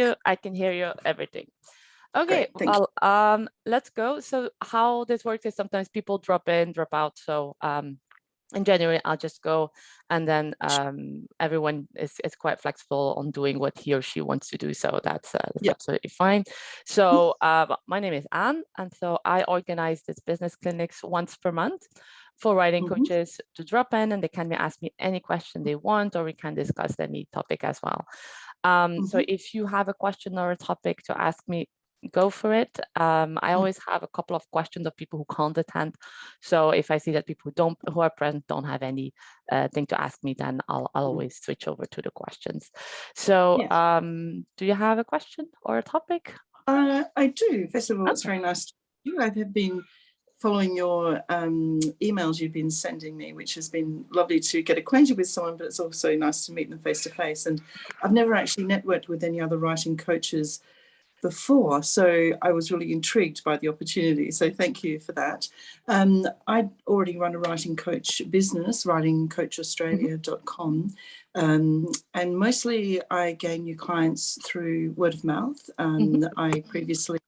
you. I can hear you, everything. Okay, Great, thank you. let's go. So how this works is sometimes people drop in, drop out. So in January, I'll just go, and then everyone is quite flexible on doing what he or she wants to do. So that's absolutely fine. So my name is Anne, and so I organize these business clinics once per month for writing coaches to drop in, and they can ask me any question they want, or we can discuss any topic as well. So if you have a question or a topic to ask me, go for it. I always have a couple of questions of people who can't attend. So if I see that people who are present don't have any thing to ask me, then I'll always switch over to the questions. So do you have a question or a topic? I do. First of all, it's very nice to meet you. I have been following your emails you've been sending me, which has been lovely to get acquainted with someone, but it's also nice to meet them face to face. And I've never actually networked with any other writing coaches before, so I was really intrigued by the opportunity, so thank you for that. I already run a writing coach business, writingcoachaustralia.com, and mostly I gain new clients through word of mouth. I previously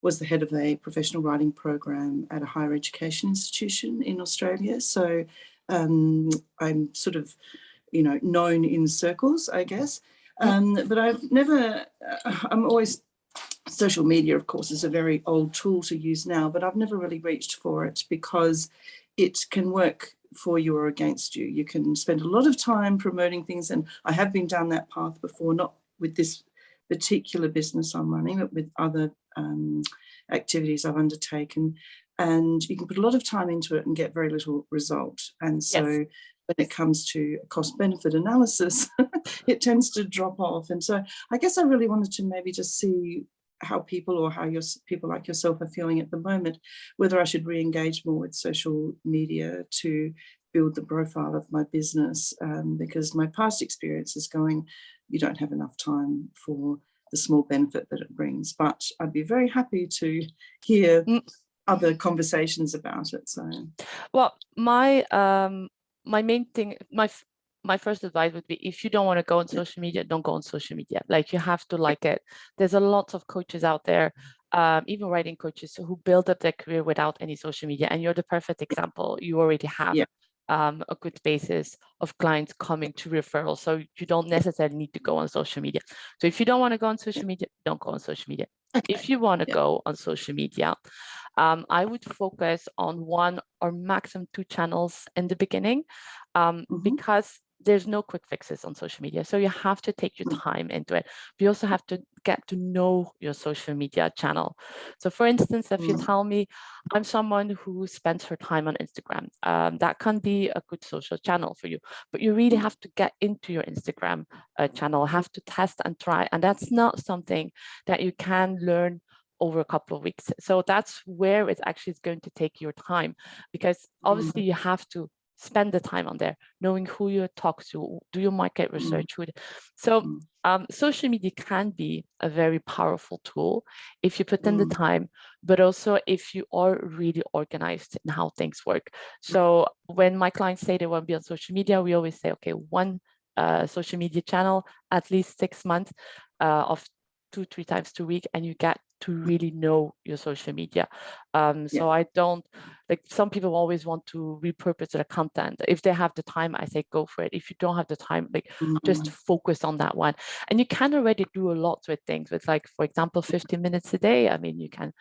was the head of a professional writing program at a higher education institution in Australia, so I'm sort of, known in circles, I guess. But I've never, I'm always, social media, of course, is a very old tool to use now, but I've never really reached for it because it can work for you or against you. You can spend a lot of time promoting things, and I have been down that path before, not with this particular business I'm running, but with other activities I've undertaken. And you can put a lot of time into it and get very little result. And so when it comes to cost-benefit analysis, it tends to drop off. And so I guess I really wanted to maybe just see how people, or how people like yourself are feeling at the moment, whether I should re-engage more with social media to build the profile of my business, because my past experience is going, you don't have enough time for the small benefit that it brings. But I'd be very happy to hear other conversations about it. So, well, my main thing, my first advice would be, if you don't want to go on social media, don't go on social media. Like, you have to like it. There's a lot of coaches out there, even writing coaches, who build up their career without any social media. And you're the perfect example. You already have a good basis of clients coming to referral. So you don't necessarily need to go on social media. So if you don't want to go on social media, don't go on social media. If you want to go on social media, I would focus on one or maximum 2 channels in the beginning, because there's no quick fixes on social media. So you have to take your time into it. But you also have to get to know your social media channel. So for instance, if you tell me, I'm someone who spends her time on Instagram, that can be a good social channel for you, but you really have to get into your Instagram channel, have to test and try. And that's not something that you can learn over a couple of weeks. So that's where it actually is going to take your time, because obviously you have to spend the time on there, knowing who you talk to, do your market research with. So social media can be a very powerful tool if you put in the time, but also if you are really organized in how things work. So when my clients say they want to be on social media, we always say, okay, one social media channel, at least 6 months of 2-3 times per week, and you get to really know your social media. So I don't, like, some people always want to repurpose their content. If they have the time, I say go for it. If you don't have the time, like, just focus on that one. And you can already do a lot with things with, like, for example, 15 minutes a day. I mean, you can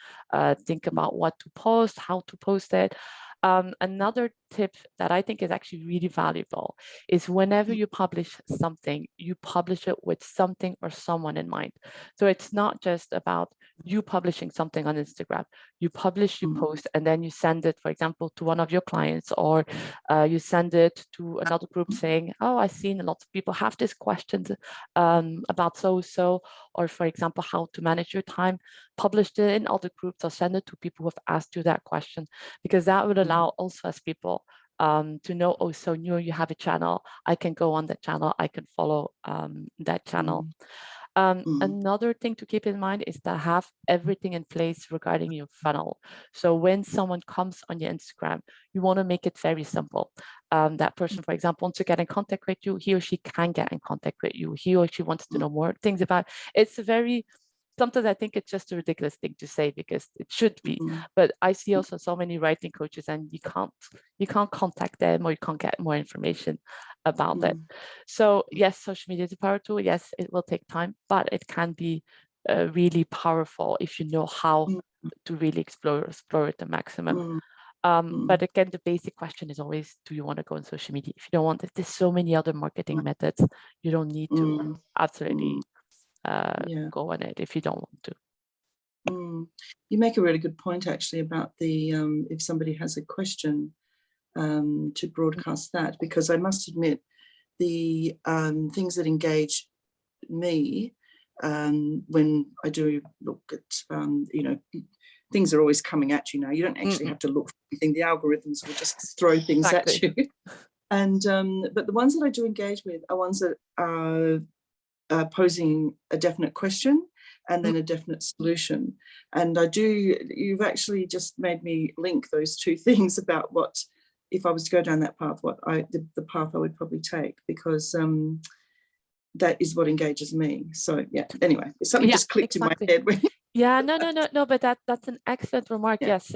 think about what to post, how to post it. Another tip that I think is actually really valuable is, whenever you publish something, you publish it with something or someone in mind. So it's not just about you publishing something on Instagram. You publish, you post, and then you send it, for example, to one of your clients, or you send it to another group saying, oh, I've seen a lot of people have this questions about so, or for example, how to manage your time. Publish it in other groups, or send it to people who have asked you that question, because that would allow also as people to know, oh, so new, you have a channel, I can go on that channel, I can follow that channel. Another thing to keep in mind is to have everything in place regarding your funnel. So when someone comes on your Instagram, you want to make it very simple. That person, for example, wants to get in contact with you, he or she can get in contact with you. He or she wants to know more things about. It's a very, sometimes I think it's just a ridiculous thing to say because it should be, but I see also so many writing coaches and you can't contact them or you can't get more information about it. So yes, social media is a power tool. Yes, it will take time, but it can be really powerful if you know how to really explore it the maximum. But again, the basic question is always, do you want to go on social media? If you don't want it, there's so many other marketing methods. You don't need to absolutely go on it if you don't want to. You make a really good point actually about the if somebody has a question to broadcast that, because I must admit the things that engage me when I do look at you know, things are always coming at you now. You don't actually have to look for anything. The algorithms will just throw things at you. And but the ones that I do engage with are ones that are posing a definite question and then a definite solution. And you've actually just made me link those two things about what, if I was to go down that path, the path I would probably take, because that is what engages me. So yeah, anyway, something just clicked in my head. Yeah, no, but that's an excellent remark. Yes,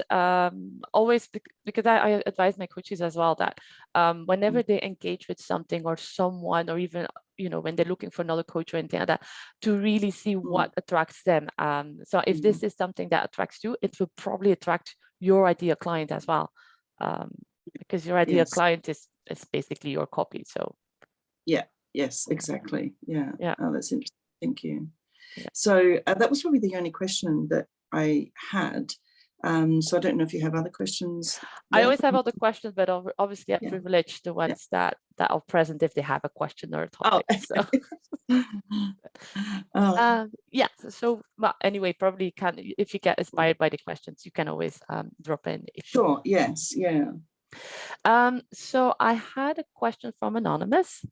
always, because I advise my coaches as well that whenever they engage with something or someone, or even, you know, when they're looking for another coach or anything like that, to really see what attracts them. So if this is something that attracts you, it will probably attract your ideal client as well, because your ideal client is basically your copy. So yes, exactly. Yeah. Oh, that's interesting. Thank you. Yeah. So that was probably the only question that I had. So I don't know if you have other questions. I always have other questions, but obviously I privilege the ones that are present if they have a question or a topic. Yeah. So well, anyway, probably can, if you get inspired by the questions, you can always drop in. Sure. Yes. Yeah. So I had a question from Anonymous.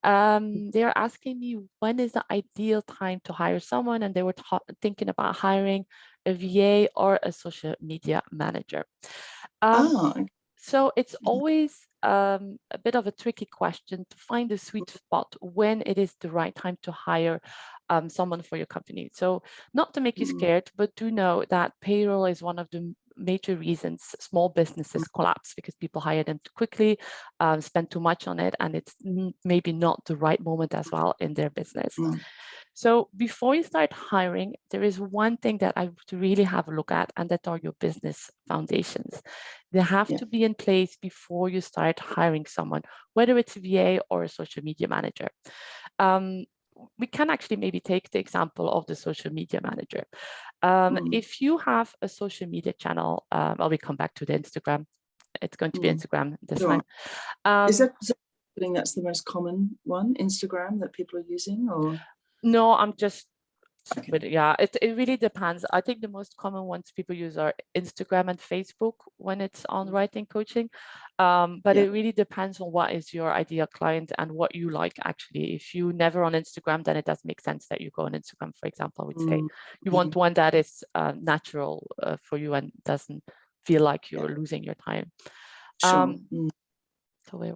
They're asking me, when is the ideal time to hire someone? And they were thinking about hiring a VA or a social media manager. So it's always a bit of a tricky question to find the sweet spot when it is the right time to hire someone for your company. So not to make you scared, but do know that payroll is one of the major reasons small businesses collapse, because people hire them too quickly, spend too much on it, and it's maybe not the right moment as well in their business. So before you start hiring, there is one thing that I would really have a look at, and that are your business foundations. They have to be in place before you start hiring someone, whether it's a VA or a social media manager. We can actually maybe take the example of the social media manager. If you have a social media channel, we come back to the Instagram. It's going to be Instagram this time. Is that that's the most common one, Instagram, that people are using, or? No, I'm just, but yeah, it really depends. I think the most common ones people use are Instagram and Facebook when it's on writing coaching. But it really depends on what is your ideal client and what you like, actually. If you never on Instagram, then it does make sense that you go on Instagram, for example. I would say you want one that is natural for you and doesn't feel like you're losing your time. Sure.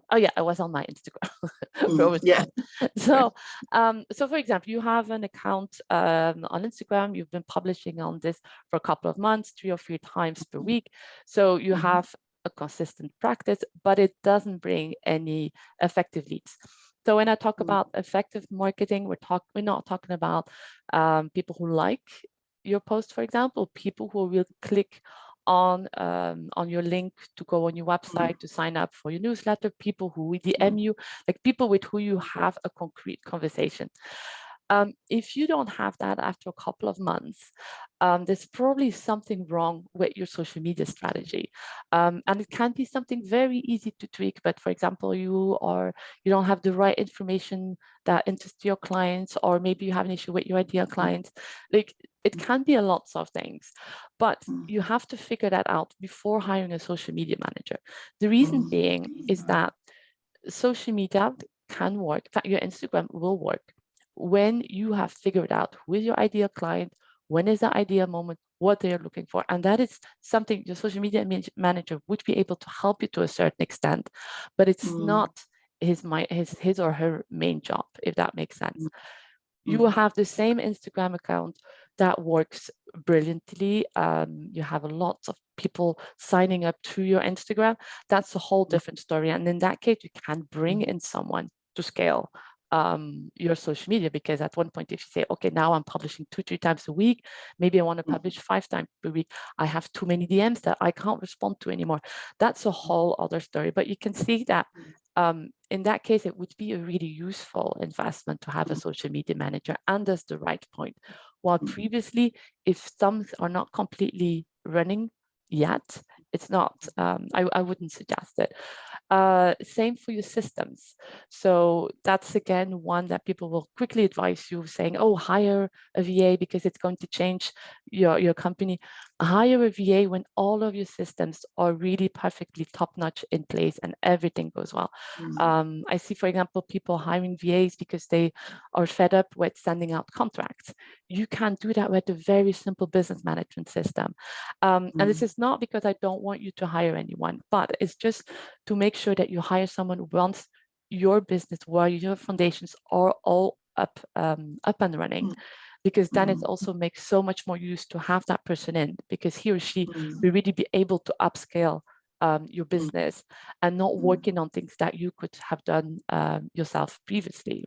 Oh yeah, I was on my Instagram. So for example, you have an account on Instagram. You've been publishing on this for a couple of months, 3 or 4 times per week. So you have a consistent practice, but it doesn't bring any effective leads. So when I talk about effective marketing, we're not talking about people who like your post, for example, people who will click on your link to go on your website to sign up for your newsletter, people who DM you, like people with who you have a concrete conversation. If you don't have that after a couple of months, there's probably something wrong with your social media strategy. And it can be something very easy to tweak, but for example, you don't have the right information that interests your clients, or maybe you have an issue with your ideal clients. Like, it can be a lot of things, but you have to figure that out before hiring a social media manager. The reason being is that social media can work. In fact, your Instagram will work when you have figured out who is your ideal client, when is the ideal moment, what they are looking for. And that is something your social media manager would be able to help you to a certain extent, but it's not his or her main job, if that makes sense. You will have the same Instagram account that works brilliantly. You have a lot of people signing up to your Instagram. That's a whole different story. And in that case, you can bring in someone to scale your social media, because at one point, if you say, okay, now I'm publishing 2-3 times a week, maybe I want to publish 5 times per week, I have too many DMs that I can't respond to anymore. That's a whole other story. But you can see that in that case, it would be a really useful investment to have a social media manager, and that's the right point. While previously, if some are not completely running yet, it's not, I wouldn't suggest it. Same for your systems. So that's again one that people will quickly advise you, saying, oh, hire a VA because it's going to change your company. Hire a VA when all of your systems are really perfectly top-notch in place and everything goes well. I see, for example, people hiring VAs because they are fed up with sending out contracts. You can do that with a very simple business management system. And this is not because I don't want you to hire anyone, but it's just to make sure that you hire someone who wants your business where your foundations are all up and running, because then it also makes so much more use to have that person in, because he or she will really be able to upscale your business and not working on things that you could have done yourself previously.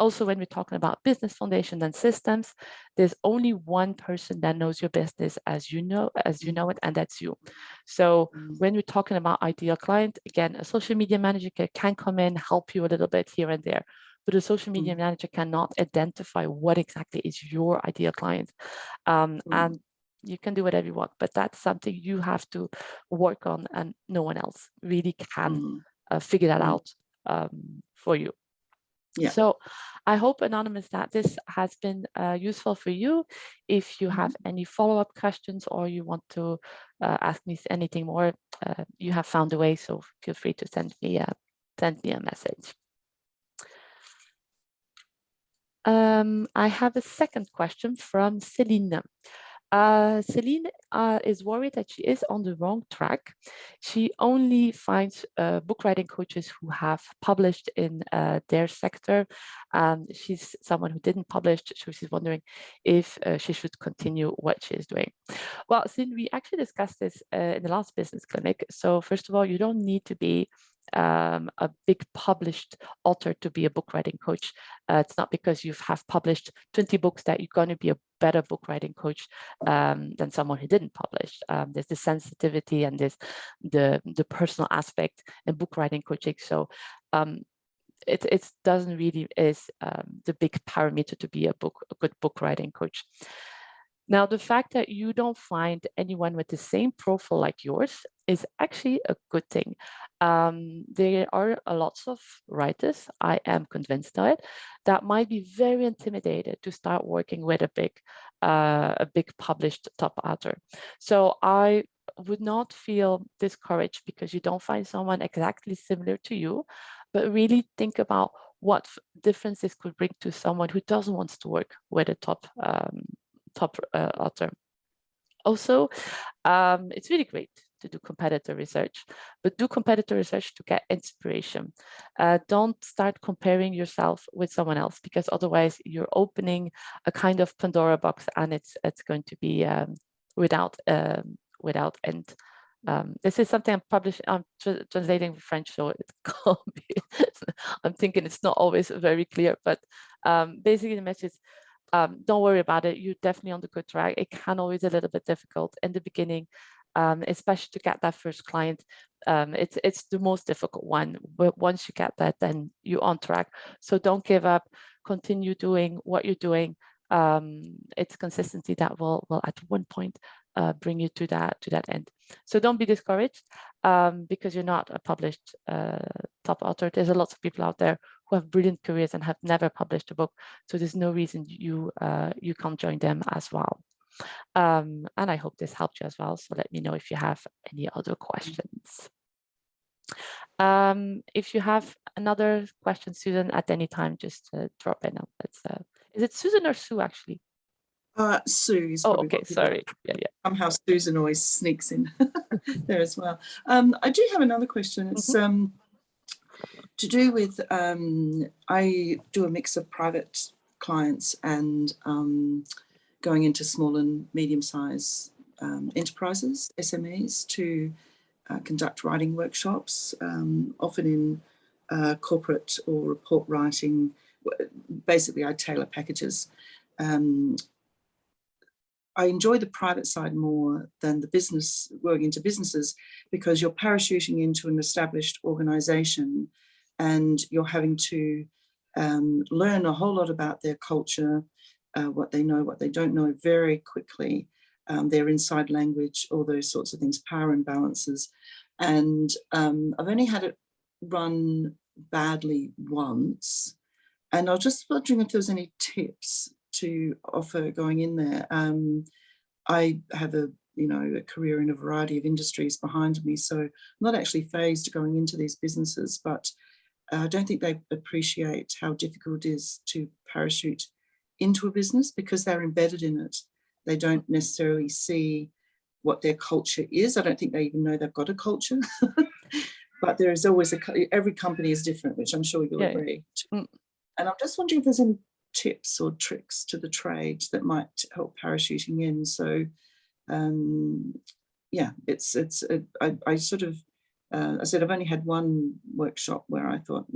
Also, when we're talking about business foundation and systems, there's only one person that knows your business as you know it, and that's you. So when we're talking about ideal client, again, a social media manager can come in, help you a little bit here and there, but a social media manager cannot identify what exactly is your ideal client. And you can do whatever you want, but that's something you have to work on, and no one else really can figure that out for you. Yeah. So I hope, Anonymous, that this has been useful for you. If you have any follow-up questions or you want to ask me anything more, you have found a way, so feel free to send me a message. I have a second question from Celine. Celine is worried that she is on the wrong track. She only finds book writing coaches who have published in their sector. She's someone who didn't publish, so she's wondering if she should continue what she is doing. Well, Celine, we actually discussed this in the last business clinic. So first of all, you don't need to be a big published author to be a book writing coach. It's not because you have published 20 books that you're going to be a better book writing coach than someone who didn't publish. There's the sensitivity and there's the personal aspect in book writing coaching. So it doesn't really is the big parameter to be a good book writing coach. Now, the fact that you don't find anyone with the same profile like yours is actually a good thing. There are lots of writers, I am convinced of it, that might be very intimidated to start working with a big published top author. So I would not feel discouraged because you don't find someone exactly similar to you, but really think about what difference this could bring to someone who doesn't want to work with a top author. Also, it's really great to do competitor research, but do competitor research to get inspiration. Don't start comparing yourself with someone else, because otherwise you're opening a kind of Pandora box, and it's going to be without end. This is something I'm translating French, so it can't be. I'm thinking it's not always very clear, but basically the message is, don't worry about it. You're definitely on the good track. It can always be a little bit difficult in the beginning, especially to get that first client. It's the most difficult one, but once you get that, then you're on track. So don't give up. Continue doing what you're doing. It's consistency that will at one point bring you to that end. So don't be discouraged because you're not a published top author. There's a lot of people out there who have brilliant careers and have never published a book. So there's no reason you can't join them as well. And I hope this helped you as well. So let me know if you have any other questions. If you have another question, Susan, at any time, just drop in. It's is it Susan or Sue actually? Sue is Oh, probably okay, what people sorry. Yeah, yeah. Somehow Susan always sneaks in there as well. I do have another question. It's to do with, I do a mix of private clients and going into small and medium-sized enterprises, SMEs, to conduct writing workshops, often in corporate or report writing. Basically, I tailor packages. I enjoy the private side more than the business, working into businesses, because you're parachuting into an established organization and you're having to learn a whole lot about their culture, what they know, what they don't know very quickly, their inside language, all those sorts of things, power imbalances. And I've only had it run badly once. And I was just wondering if there was any tips to offer going in there. I have a career in a variety of industries behind me, so I'm not actually phased going into these businesses, but I don't think they appreciate how difficult it is to parachute into a business because they're embedded in it. They don't necessarily see what their culture is. I don't think they even know they've got a culture. But there is always every company is different, which I'm sure you'll agree. And I'm just wondering if there's any tips or tricks to the trade that might help parachuting in. So yeah, I sort of I said I've only had one workshop where I thought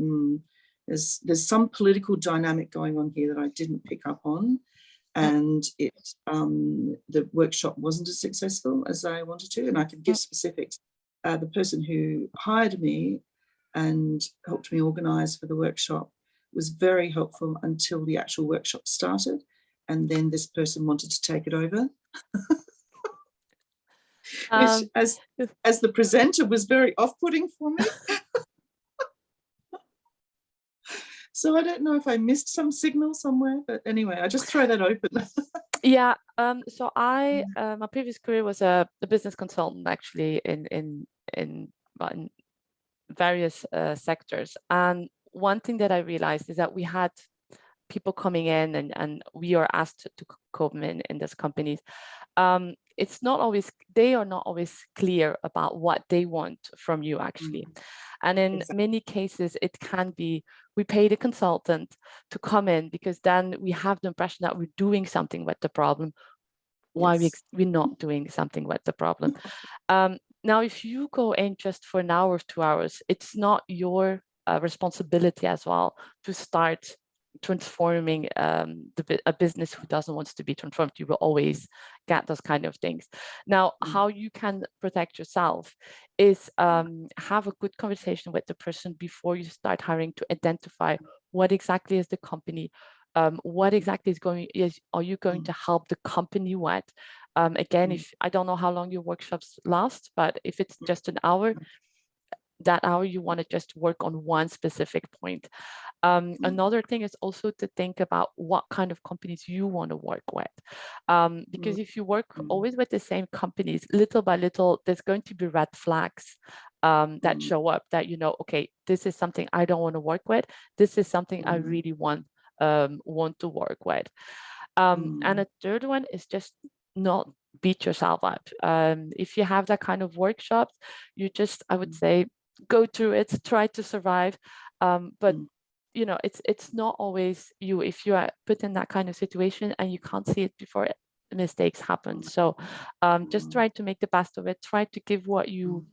there's some political dynamic going on here that I didn't pick up on, and the workshop wasn't as successful as I wanted to. And I can give specifics. The person who hired me and helped me organise for the workshop was very helpful until the actual workshop started, and then this person wanted to take it over. Which, as the presenter, was very off-putting for me. So I don't know if I missed some signal somewhere, but anyway, I just throw that open. Yeah. So I my previous career was a business consultant, actually, in various sectors. And one thing that I realized is that we had people coming in and we are asked to come in these companies. It's not always, they are not always clear about what they want from you, actually. And in many cases, it can be, we pay the consultant to come in because then we have the impression that we're doing something with the problem, while we're not doing something with the problem. Now, if you go in just for an hour or 2 hours, it's not your responsibility as well to start transforming a business who doesn't want to be transformed. You will always get those kind of things. Now, how you can protect yourself is have a good conversation with the person before you start hiring, to identify what exactly is the company, what exactly are you going to help the company with. Again, if I don't know how long your workshops last, but if it's just an hour, that hour you want to just work on one specific point. Another thing is also to think about what kind of companies you want to work with, because if you work always with the same companies, little by little, there's going to be red flags that show up, that okay, this is something I don't want to work with. This is something I really want to work with. And a third one is just not beat yourself up. If you have that kind of workshops, you just, I would say, go through it, try to survive. But it's not always you. If you are put in that kind of situation and you can't see it before mistakes happen. So just try to make the best of it. Try to give what you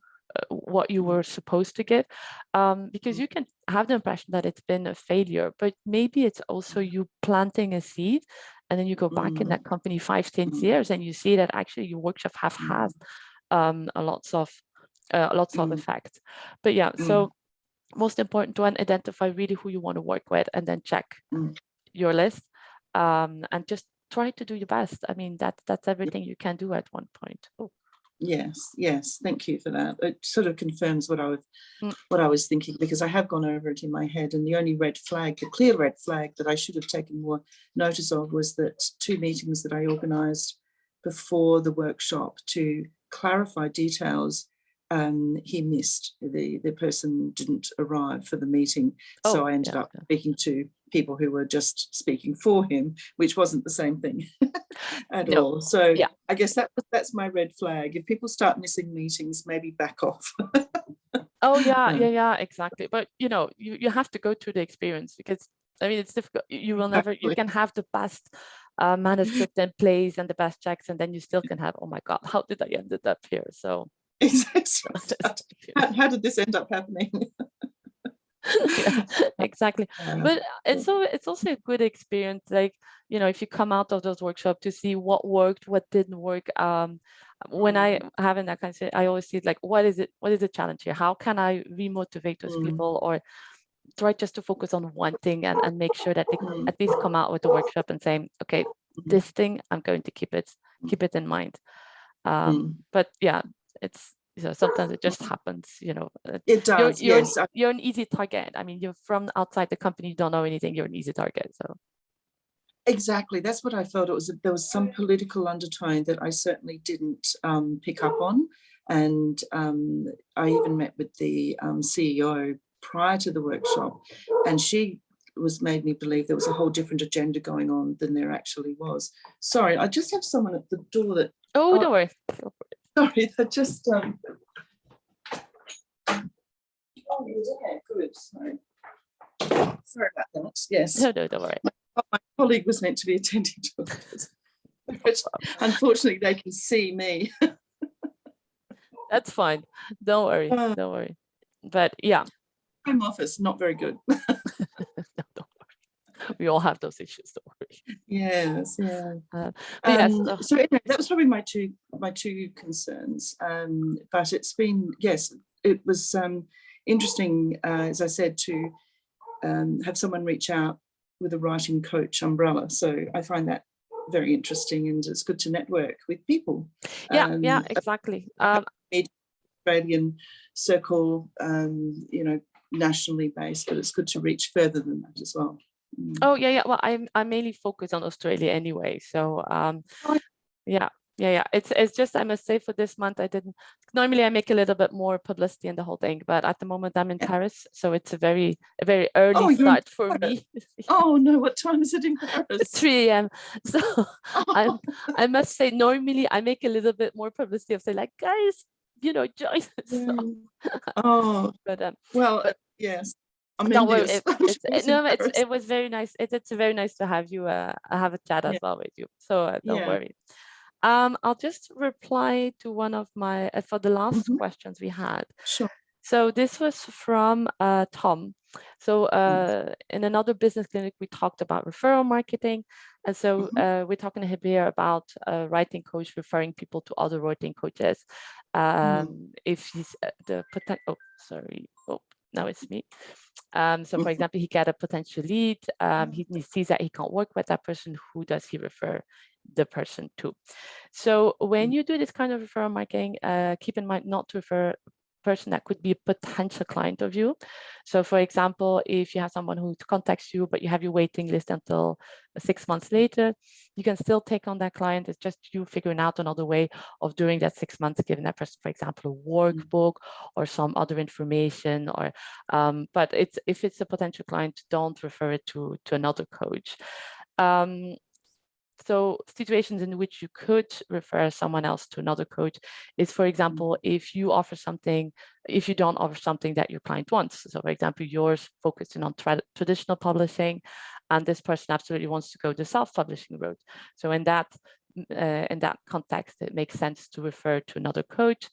were supposed to give, because you can have the impression that it's been a failure, but maybe it's also you planting a seed, and then you go back in that company 5-10 years and you see that actually your workshop have had lots of effect. But yeah, so most important one, identify really who you want to work with, and then check your list, and just try to do your best. I mean, that's everything you can do at one point. Yes, thank you for that. It sort of confirms what I was thinking, because I have gone over it in my head, and the only red flag, the clear red flag that I should have taken more notice of, was that 2 meetings that I organised before the workshop to clarify details he missed. The person didn't arrive for the meeting. So I ended up speaking to people who were just speaking for him, which wasn't the same thing at all. So I guess that's my red flag. If people start missing meetings, maybe back off. Oh yeah, exactly. But you have to go through the experience, because I mean, it's difficult. You will never, you can have the best manuscript in place and the best checks, and then you still can have, oh my God, how did I end up here? So how did this end up happening? Yeah, exactly. But it's also a good experience, like, if you come out of those workshops to see what worked, what didn't work. When I have in that kind of, I always see like, what is the challenge here? How can I remotivate those people, or try just to focus on one thing and make sure that they at least come out with the workshop and saying, okay, this thing, I'm going to keep it in mind. But yeah, it's, sometimes it just happens, It does, yes. You're an easy target. I mean, you're from outside the company, you don't know anything, you're an easy target. So exactly, that's what I felt. There was some political undertone that I certainly didn't pick up on. And I even met with the CEO prior to the workshop, and she made me believe there was a whole different agenda going on than there actually was. Sorry, I just have someone at the door that... Oh, don't worry. Sorry, that just... Oh, you're there. Good. Sorry about that. Yes. No, don't worry. My colleague was meant to be attending to it, but unfortunately they can see me. That's fine. Don't worry. Don't worry. But yeah. Home office, not very good. No, don't worry. We all have those issues, don't worry. Yes, yeah. Yes. So anyway, that was probably my two concerns. But it's been, yes, it was interesting, as I said, to have someone reach out with a writing coach umbrella. So I find that very interesting, and it's good to network with people. Yeah, exactly. Australian circle, nationally based, but it's good to reach further than that as well. Oh yeah. Well, I mainly focus on Australia anyway. So yeah. It's just, I must say, for this month I didn't. Normally I make a little bit more publicity in the whole thing, but at the moment I'm in Paris, so it's a very early start for me. Oh no, what time is it in Paris? 3 a.m. So I must say, normally I make a little bit more publicity of say like, guys, join us. So, but yes. Don't worry, it was very nice. It's very nice to have you have a chat as well with you. So don't worry. I'll just reply to one of my for the last questions we had. Sure. So this was from Tom. So in another business clinic, we talked about referral marketing. And so we're talking here about a writing coach referring people to other writing coaches. If he's the potential, now it's me. So for example, he got a potential lead. He sees that he can't work with that person. Who does he refer the person to? So when you do this kind of referral marketing, keep in mind not to refer a person that could be a potential client of you. So for example, if you have someone who contacts you, but you have your waiting list until 6 months later, you can still take on that client. It's just you figuring out another way of doing that 6 months, giving that person, for example, a workbook or some other information. Or but if it's a potential client, don't refer it to another coach. So situations in which you could refer someone else to another coach is, for example, if you don't offer something that your client wants. So for example, you're focusing on traditional publishing and this person absolutely wants to go the self-publishing route. So in that context, it makes sense to refer to another coach.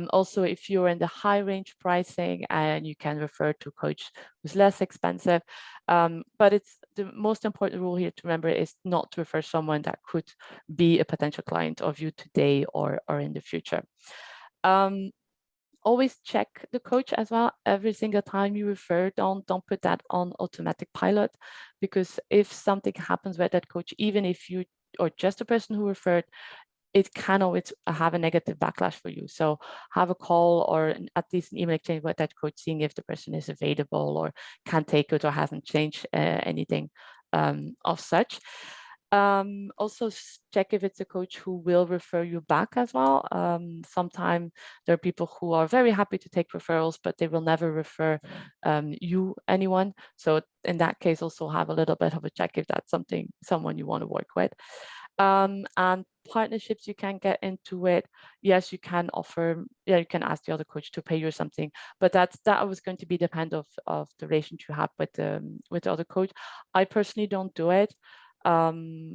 Also, if you're in the high range pricing and you can refer to a coach who's less expensive, but it's the most important rule here to remember is not to refer someone that could be a potential client of you today or in the future. Always check the coach as well. Every single time you refer, don't put that on automatic pilot, because if something happens with that coach, even if you or just a person who referred, it can always have a negative backlash for you. So have a call or at least an email exchange with that coach, seeing if the person is available or can take it or hasn't changed anything of such. Also check if it's a coach who will refer you back as well. Sometimes there are people who are very happy to take referrals, but they will never refer anyone. So in that case, also have a little bit of a check if that's someone you want to work with. And partnerships, you can get into it. Yes, you can offer, you can ask the other coach to pay you something, but that was going to be depend of the relationship you have with the other coach. I personally don't do it.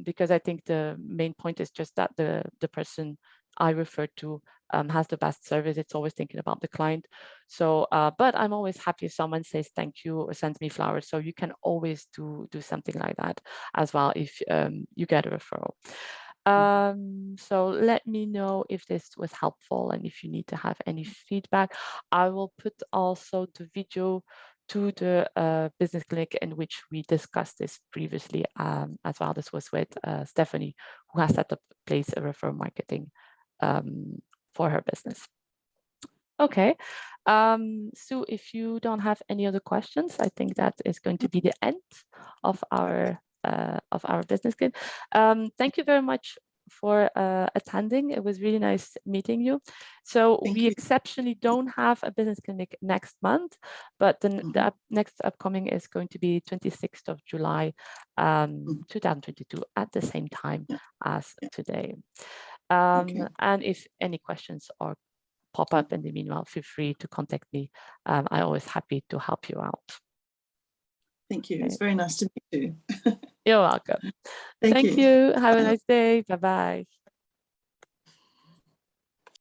Because I think the main point is just that the person I refer to has the best service. It's always thinking about the client. So, but I'm always happy if someone says thank you or sends me flowers. So you can always do something like that as well if you get a referral. So let me know if this was helpful and if you need to have any feedback. I will put also the video to the business clinic in which we discussed this previously as well. This was with Stephanie, who has set up place a referral marketing for her business. Okay, Sue, if you don't have any other questions, I think that is going to be the end of our business clinic. Thank you very much for attending. It was really nice meeting you. So we exceptionally don't have a business clinic next month, but the next upcoming is going to be 26th of July, 2022 at the same time as today. And if any questions or pop up in the meanwhile, feel free to contact me. I'm always happy to help you out. Thank you. It's very nice to meet you. You're welcome. Thank you. Have a nice day. Bye-bye.